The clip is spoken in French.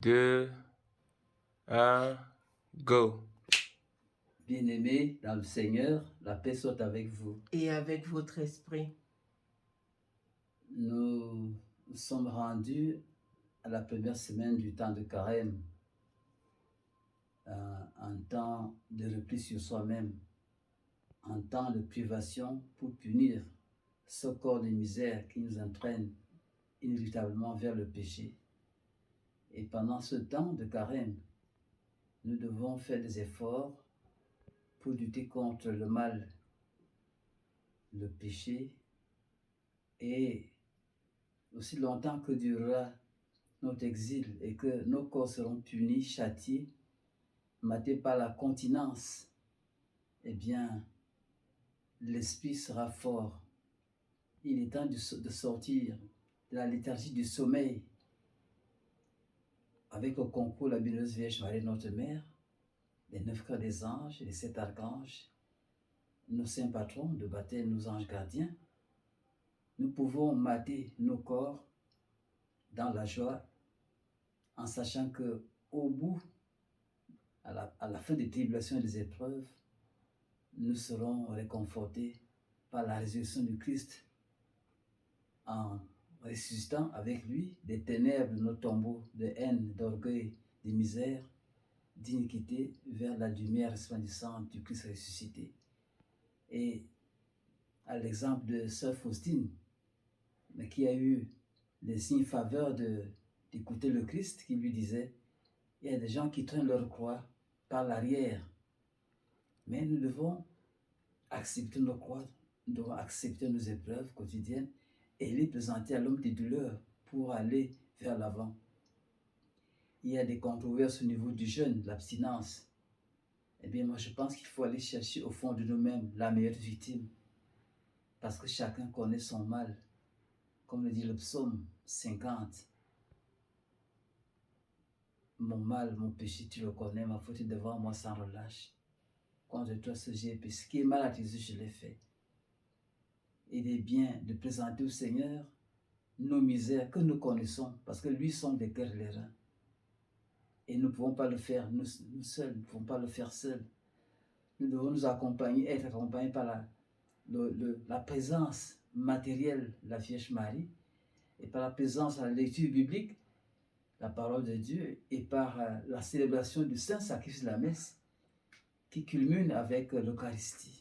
2, 1, go. Bien-aimés dans le Seigneur, la paix soit avec vous. Et avec votre esprit. Nous sommes rendus à la première semaine du temps de carême, un temps de repli sur soi-même, un temps de privation pour punir ce corps de misère qui nous entraîne inéluctablement vers le péché. Et pendant ce temps de carême, nous devons faire des efforts pour lutter contre le mal, le péché, et aussi longtemps que durera notre exil et que nos corps seront punis, châtiés, matés par la continence, eh bien, l'esprit sera fort. Il est temps de sortir de la léthargie du sommeil avec au concours la bienheureuse Vierge Marie, notre Mère, les 9 cœurs des anges et les 7 archanges, nos saints patrons de baptême, nos anges gardiens. Nous pouvons mater nos corps dans la joie en sachant que au bout, à la fin des tribulations et des épreuves, nous serons réconfortés par la résurrection du Christ en ressuscitant avec lui des ténèbres de nos tombeaux, de haine, d'orgueil, de misère, d'iniquité vers la lumière resplendissante du Christ ressuscité. Et à l'exemple de Sœur Faustine, qui a eu les signes faveurs d'écouter le Christ qui lui disait: il y a des gens qui traînent leur croix par l'arrière, mais nous devons accepter nos croix, nous devons accepter nos épreuves quotidiennes et les présenter à l'homme des douleurs pour aller vers l'avant. Il y a des controverses au niveau du jeûne, de l'abstinence. Eh bien, moi, je pense qu'il faut aller chercher au fond de nous-mêmes la meilleure victime, parce que chacun connaît son mal. Comme le dit le psaume 50. Mon mal, mon péché, tu le connais, ma faute est devant moi sans relâche. Contre toi, ce j'ai péché, ce qui est mal à tes yeux, je l'ai fait. Il est bien de présenter au Seigneur nos misères que nous connaissons, parce que lui sont des cœurs les reins. Et nous ne pouvons pas le faire nous seuls, nous ne pouvons pas le faire seuls. Nous devons nous accompagner, être accompagnés par la présence matérielle de la Vierge Marie, et par la présence de la lecture biblique, la parole de Dieu, et par la célébration du saint sacrifice de la messe, qui culmine avec l'Eucharistie.